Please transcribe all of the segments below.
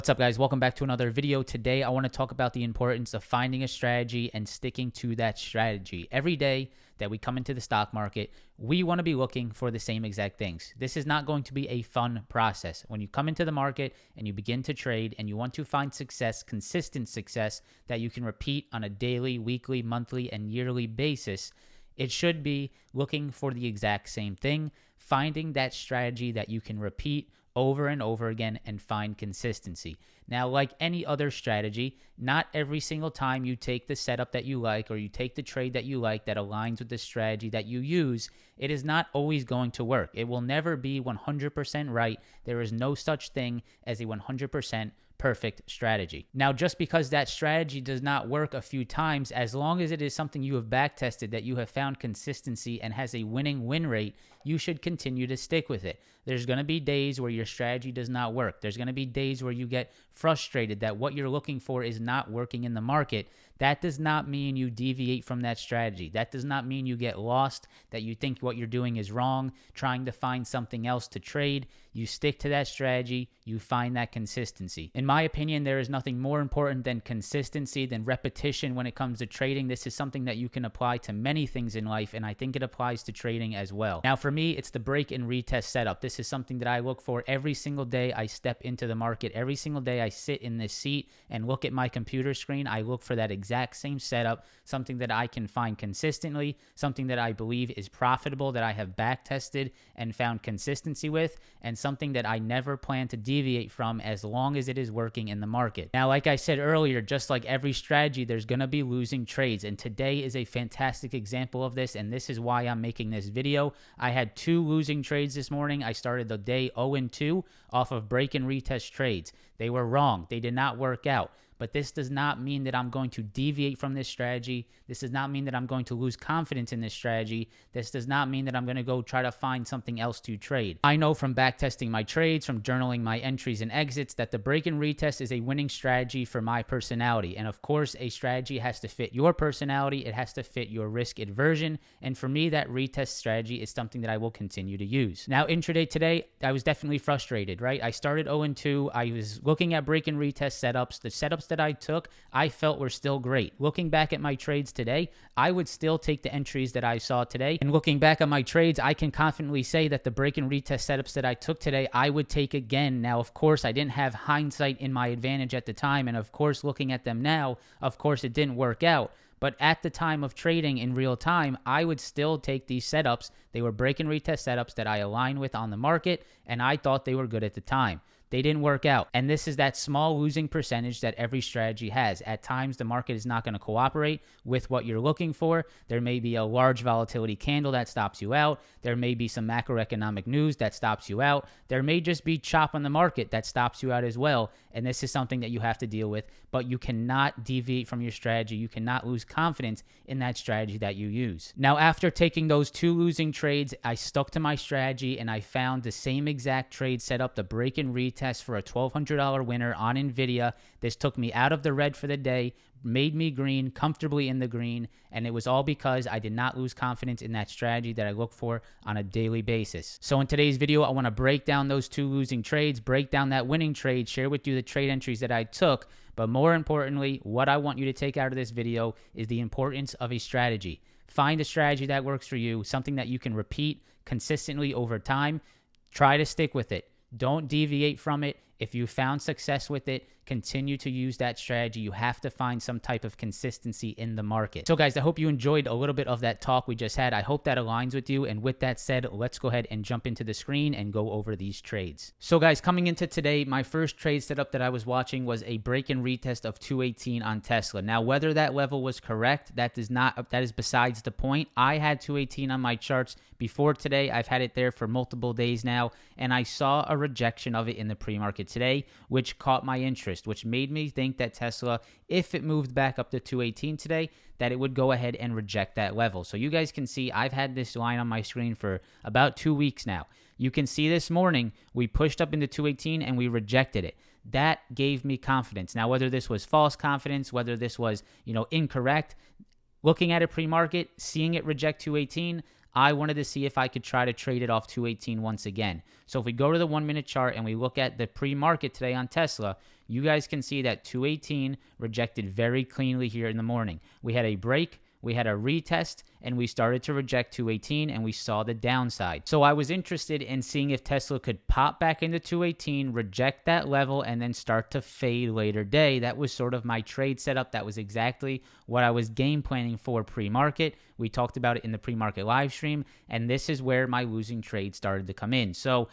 What's up, guys? Welcome back to another video. Today I want to talk about the importance of finding a strategy and sticking to that strategy. Every day that we come into the stock market, we want to be looking for the same exact things. This is not going to be a fun process. When you come into the market and you begin to trade and you want to find success, consistent success that you can repeat on a daily, weekly, monthly, and yearly basis, it should be looking for the exact same thing, finding that strategy that you can repeat over and over again and find consistency. Now, like any other strategy, not every single time you take the setup that you like or you take the trade that you like that aligns with the strategy that you use, it is not always going to work. It will never be 100% right. There is no such thing as a 100% perfect strategy. Now, just because that strategy does not work a few times, as long as it is something you have back tested, that you have found consistency and has a winning win rate, you should continue to stick with it. There's going to be days where your strategy does not work. There's going to be days where you get frustrated that what you're looking for is not working in the market. That does not mean you deviate from that strategy. That does not mean you get lost, that you think what you're doing is wrong, trying to find something else to trade. You stick to that strategy. You find that consistency. In my opinion, there is nothing more important than consistency, than repetition when it comes to trading. This is something that you can apply to many things in life, and I think it applies to trading as well. Now, for me, it's the break and retest setup. This is something that I look for every single day I step into the market. Every single day I sit in this seat and look at my computer screen, I look for that exact same setup, something that I can find consistently, something that I believe is profitable, that I have back tested and found consistency with, and something that I never plan to deviate from as long as it is working in the market. Now, like I said earlier, just like every strategy, there's going to be losing trades, and today is a fantastic example of this, and this is why I'm making this video. I had 2 losing trades this morning. I started the day 0-2 off of break and retest trades. They were wrong. They did not work out. But this does not mean that I'm going to deviate from this strategy. This does not mean that I'm going to lose confidence in this strategy. This does not mean that I'm going to go try to find something else to trade. I know from backtesting my trades, from journaling my entries and exits, that the break and retest is a winning strategy for my personality. And of course, a strategy has to fit your personality. It has to fit your risk aversion. And for me, that retest strategy is something that I will continue to use. Now, intraday today, I was definitely frustrated, right? I started 0-2. I was looking at break and retest setups. The setups that I took, I felt were still great. Looking back at my trades today, I would still take the entries that I saw today. And looking back at my trades, I can confidently say that the break and retest setups that I took today, I would take again. Now, of course, I didn't have hindsight in my advantage at the time. And of course, looking at them now, of course, it didn't work out. But at the time of trading in real time, I would still take these setups. They were break and retest setups that I aligned with on the market, and I thought they were good at the time. They didn't work out. And this is that small losing percentage that every strategy has. At times, the market is not going to cooperate with what you're looking for. There may be a large volatility candle that stops you out. There may be some macroeconomic news that stops you out. There may just be chop on the market that stops you out as well. And this is something that you have to deal with. But you cannot deviate from your strategy. You cannot lose confidence in that strategy that you use. Now, after taking those 2 losing trades, I stuck to my strategy and I found the same exact trade set up, the break and retest for a $1,200 winner on Nvidia. This took me out of the red for the day, made me green, comfortably in the green, and it was all because I did not lose confidence in that strategy that I look for on a daily basis. So in today's video, I want to break down those 2 losing trades, break down that winning trade, share with you the trade entries that I took, but more importantly, what I want you to take out of this video is the importance of a strategy. Find a strategy that works for you, something that you can repeat consistently over time. Try to stick with it. Don't deviate from it. If you found success with it, continue to use that strategy. You have to find some type of consistency in the market. So guys, I hope you enjoyed a little bit of that talk we just had. I hope that aligns with you. And with that said, let's go ahead and jump into the screen and go over these trades. So guys, coming into today, my first trade setup that I was watching was a break and retest of 218 on Tesla. Now, whether that level was correct, that is besides the point. I had 218 on my charts before today. I've had it there for multiple days now, and I saw a rejection of it in the pre-market today, which caught my interest, which made me think that Tesla, if it moved back up to 218 today, that it would go ahead and reject that level. So you guys can see I've had this line on my screen for about 2 weeks now. You can see this morning we pushed up into 218 and we rejected it. That gave me confidence. Now, whether this was false confidence, whether this was, incorrect, looking at it pre-market, seeing it reject 218, I wanted to see if I could try to trade it off 218 once again. So if we go to the 1 minute chart and we look at the pre-market today on Tesla, you guys can see that 218 rejected very cleanly here in the morning. We had a break, we had a retest, and we started to reject 218, and we saw the downside. So I was interested in seeing if Tesla could pop back into 218, reject that level, and then start to fade later day. That was sort of my trade setup. That was exactly what I was game planning for pre-market. We talked about it in the pre-market live stream, and this is where my losing trade started to come in. So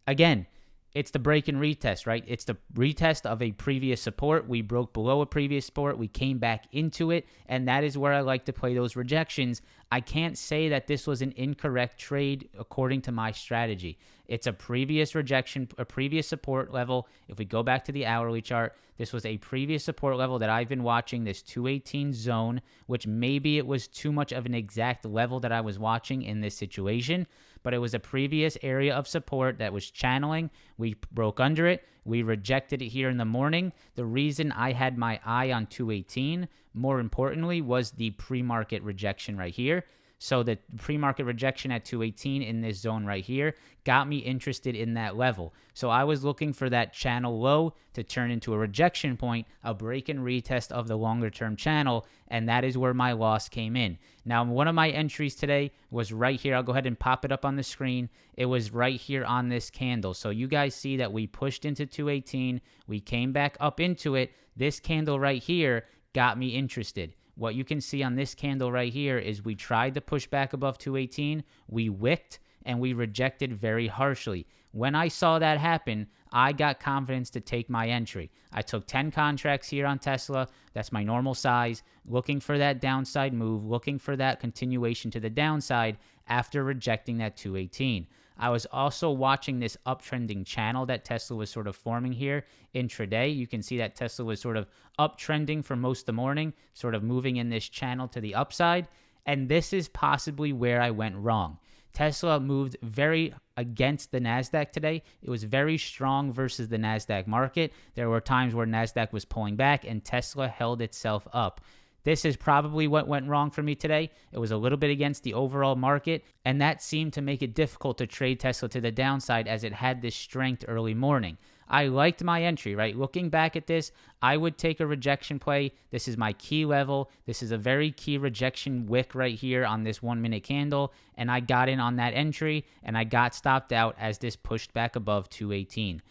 again, it's the break and retest, right? It's the retest of a previous support. We broke below a previous support. We came back into it, and that is where I like to play those rejections. I can't say that this was an incorrect trade according to my strategy. It's a previous rejection, a previous support level. If we go back to the hourly chart, this was a previous support level that I've been watching, this 218 zone, which maybe it was too much of an exact level that I was watching in this situation, but it was a previous area of support that was channeling. We broke under it. We rejected it here in the morning. The reason I had my eye on 218, more importantly, was the pre-market rejection right here. So the pre-market rejection at 218 in this zone right here got me interested in that level. So I was looking for that channel low to turn into a rejection point, a break and retest of the longer term channel, and that is where my loss came in. Now, one of my entries today was right here. I'll go ahead and pop it up on the screen. It was right here on this candle. So you guys see that we pushed into 218. We came back up into it. This candle right here got me interested. What you can see on this candle right here is we tried to push back above 218, we wicked, and we rejected very harshly. When I saw that happen, I got confidence to take my entry. I took 10 contracts here on Tesla. That's my normal size, looking for that downside move, looking for that continuation to the downside after rejecting that 218. I was also watching this uptrending channel that Tesla was sort of forming here intraday. You can see that Tesla was sort of uptrending for most of the morning, sort of moving in this channel to the upside. And this is possibly where I went wrong. Tesla moved very against the NASDAQ today. It was very strong versus the NASDAQ market. There were times where NASDAQ was pulling back and Tesla held itself up. This is probably what went wrong for me today. It was a little bit against the overall market, and that seemed to make it difficult to trade Tesla to the downside as it had this strength early morning. I liked my entry, right? Looking back at this, I would take a rejection play. This is my key level. This is a very key rejection wick right here on this 1 minute candle, and I got in on that entry, and I got stopped out as this pushed back above 218.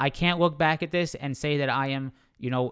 I can't look back at this and say that I am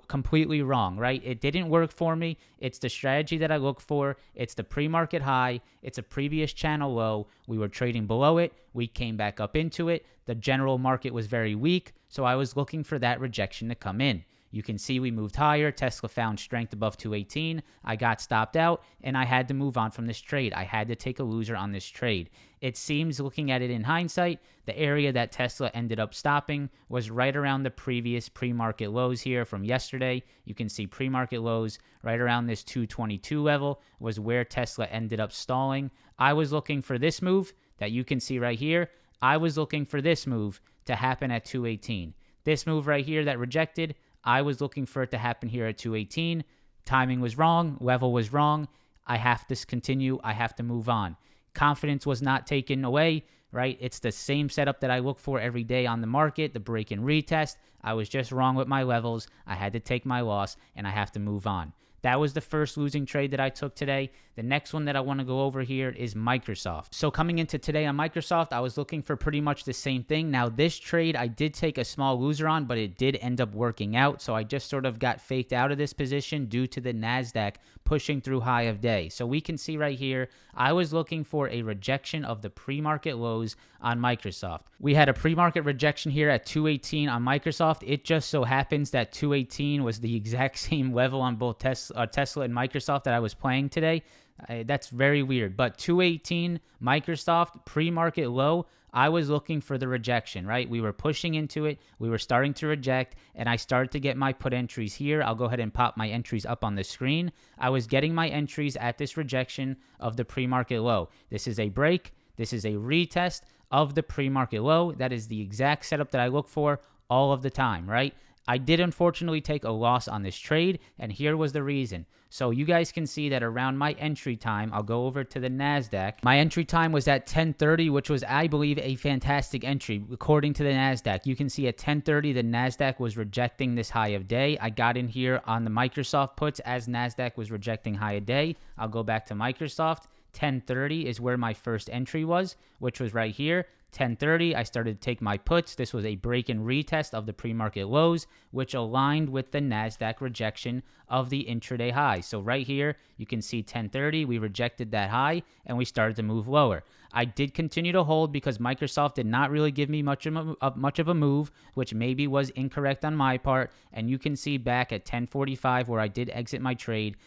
completely wrong, right? It didn't work for me. It's the strategy that I look for. It's the pre-market high. It's a previous channel low. We were trading below it. We came back up into it. The general market was very weak, so I was looking for that rejection to come in. You can see we moved higher. Tesla found strength above 218. I got stopped out, and I had to move on from this trade. I had to take a loser on this trade. It seems, looking at it in hindsight, the area that Tesla ended up stopping was right around the previous pre-market lows here from yesterday. You can see pre-market lows right around this 222 level was where Tesla ended up stalling. I was looking for this move that you can see right here. I was looking for this move to happen at 218. This move right here that rejected, I was looking for it to happen here at 218. Timing was wrong. Level was wrong. I have to continue. I have to move on. Confidence was not taken away, right? It's the same setup that I look for every day on the market, the break and retest. I was just wrong with my levels. I had to take my loss, and I have to move on. That was the first losing trade that I took today. The next one that I want to go over here is Microsoft. So coming into today on Microsoft, I was looking for pretty much the same thing. Now this trade, I did take a small loser on, but it did end up working out. So I just sort of got faked out of this position due to the NASDAQ pushing through high of day. So we can see right here, I was looking for a rejection of the pre-market lows on Microsoft. We had a pre-market rejection here at 218 on Microsoft. It just so happens that 218 was the exact same level on both Tesla and Microsoft that I was playing today. That's very weird. But 218 Microsoft pre-market low, I was looking for the rejection, right? We were pushing into it. We were starting to reject, and I started to get my put entries here. I'll go ahead and pop my entries up on the screen. I was getting my entries at this rejection of the pre-market low. This is a break. This is a retest of the pre-market low. That is the exact setup that I look for all of the time, right? I did unfortunately take a loss on this trade, and here was the reason. So you guys can see that around my entry time, I'll go over to the NASDAQ. My entry time was at 10:30, which was, I believe, a fantastic entry. According to the NASDAQ, you can see at 10:30, the NASDAQ was rejecting this high of day. I got in here on the Microsoft puts as NASDAQ was rejecting high of day. I'll go back to Microsoft. 10:30 is where my first entry was, which was right here. 10:30, I started to take my puts. This was a break and retest of the pre-market lows, which aligned with the NASDAQ rejection of the intraday high. So right here, you can see 10:30, we rejected that high, and we started to move lower. I did continue to hold because Microsoft did not really give me much of a move, which maybe was incorrect on my part. And you can see back at 10:45, where I did exit my trade,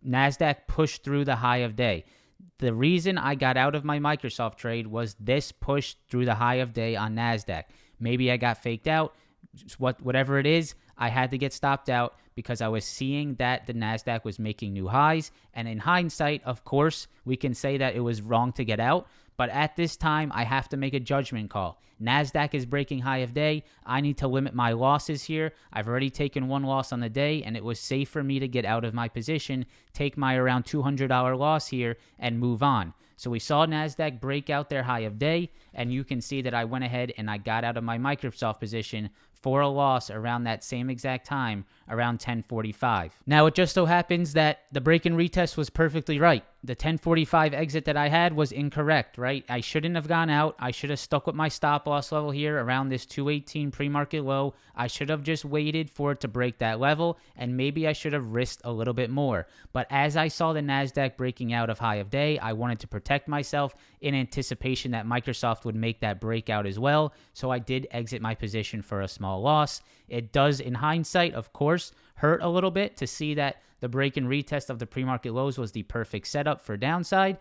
NASDAQ pushed through the high of day. The reason I got out of my Microsoft trade was this push through the high of day on NASDAQ. Maybe I got faked out. Whatever it is, I had to get stopped out because I was seeing that the NASDAQ was making new highs. And in hindsight, of course, we can say that it was wrong to get out. But at this time, I have to make a judgment call. NASDAQ is breaking high of day. I need to limit my losses here. I've already taken one loss on the day, and it was safe for me to get out of my position, take my around $200 loss here, and move on. So we saw NASDAQ break out their high of day, and you can see that I went ahead and I got out of my Microsoft position for a loss around that same exact time, around 10:45. Now, it just so happens that the break and retest was perfectly right. The 10:45 exit that I had was incorrect, right? I shouldn't have gone out. I should have stuck with my stop loss level here around this 218 pre-market low. I should have just waited for it to break that level, and maybe I should have risked a little bit more. But as I saw the NASDAQ breaking out of high of day, I wanted to protect myself in anticipation that Microsoft would make that breakout as well. So I did exit my position for a small loss. It does, in hindsight, of course, hurt a little bit to see that the break and retest of the pre-market lows was the perfect setup for downside.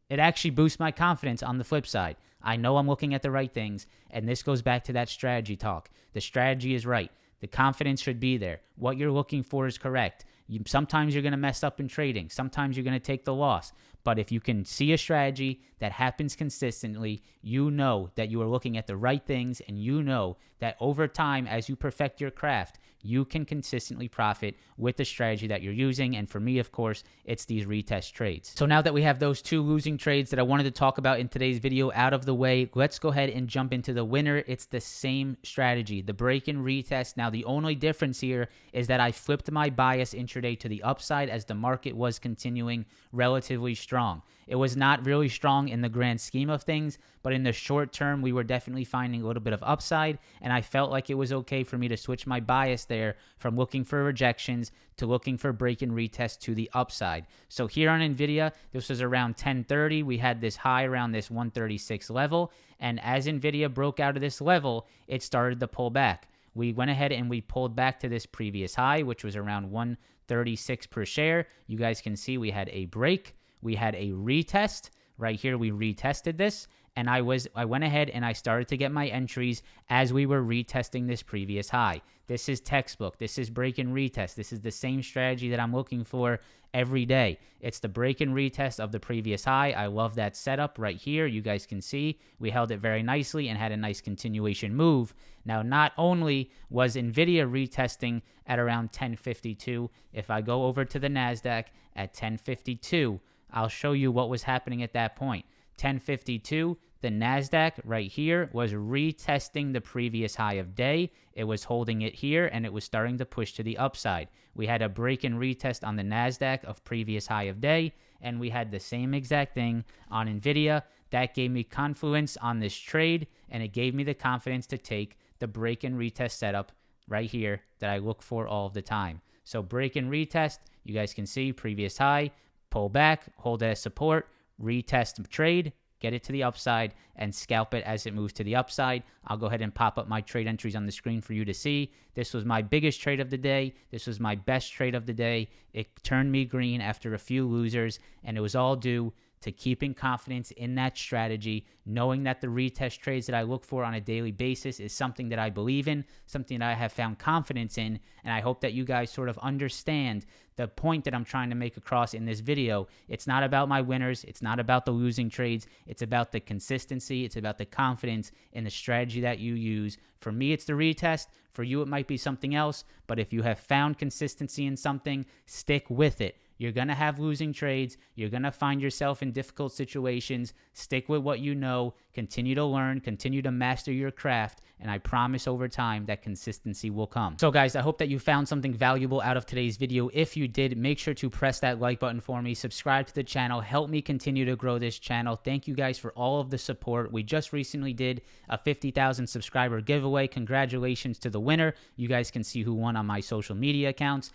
It actually boosts my confidence on the flip side. I know I'm looking at the right things, and this goes back to that strategy talk. The strategy is right. The confidence should be there. What you're looking for is correct. Sometimes you're going to mess up in trading. Sometimes you're going to take the loss. But if you can see a strategy that happens consistently, you know that you are looking at the right things, and you know that over time, as you perfect your craft, you can consistently profit with the strategy that you're using. And for me, of course, it's these retest trades. So now that we have those two losing trades that I wanted to talk about in today's video out of the way, let's go ahead and jump into the winner. It's the same strategy, the break and retest. Now, the only difference here is that I flipped my bias intraday to the upside as the market was continuing relatively strong. It was not really strong in the grand scheme of things, but in the short term, we were definitely finding a little bit of upside, and I felt like it was okay for me to switch my bias there from looking for rejections to looking for break and retest to the upside. So here on Nvidia, this was around 10:30. We had this high around this 136 level, and as Nvidia broke out of this level, it started to pull back. We went ahead and we pulled back to this previous high, which was around 136 per share. You guys can see we had a break. We had a retest. Right here, we retested this, and I went ahead and I started to get my entries as we were retesting this previous high. This is textbook. This is break and retest. This is the same strategy that I'm looking for every day. It's the break and retest of the previous high. I love that setup right here. You guys can see we held it very nicely and had a nice continuation move. Now, not only was Nvidia retesting at around 1052, if I go over to the NASDAQ at 1052, I'll show you what was happening at that point. 1052, the NASDAQ right here was retesting the previous high of day. It was holding it here, and it was starting to push to the upside. We had a break and retest on the NASDAQ of previous high of day, and we had the same exact thing on Nvidia. That gave me confluence on this trade, and it gave me the confidence to take the break and retest setup right here that I look for all of the time. So break and retest, you guys can see previous high, pull back, hold as support, retest trade, get it to the upside, and scalp it as it moves to the upside. I'll go ahead and pop up my trade entries on the screen for you to see. This was my biggest trade of the day. This was my best trade of the day. It turned me green after a few losers, and it was all due to keeping confidence in that strategy, knowing that the retest trades that I look for on a daily basis is something that I believe in, something that I have found confidence in, and I hope that you guys sort of understand the point that I'm trying to make across in this video. It's not about my winners. It's not about the losing trades. It's about the consistency. It's about the confidence in the strategy that you use. For me, it's the retest. For you, it might be something else. But if you have found consistency in something, stick with it. You're going to have losing trades. You're going to find yourself in difficult situations. Stick with what you know. Continue to learn. Continue to master your craft. And I promise over time that consistency will come. So guys, I hope that you found something valuable out of today's video. If you did, make sure to press that like button for me. Subscribe to the channel. Help me continue to grow this channel. Thank you guys for all of the support. We just recently did a 50,000 subscriber giveaway. Congratulations to the winner. You guys can see who won on my social media accounts.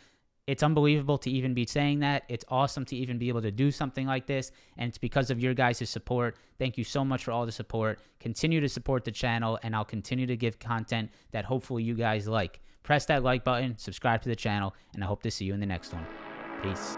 It's unbelievable to even be saying that. It's awesome to even be able to do something like this, and it's because of your guys' support. Thank you so much for all the support. Continue to support the channel, and I'll continue to give content that hopefully you guys like. Press that like button, subscribe to the channel, and I hope to see you in the next one. Peace.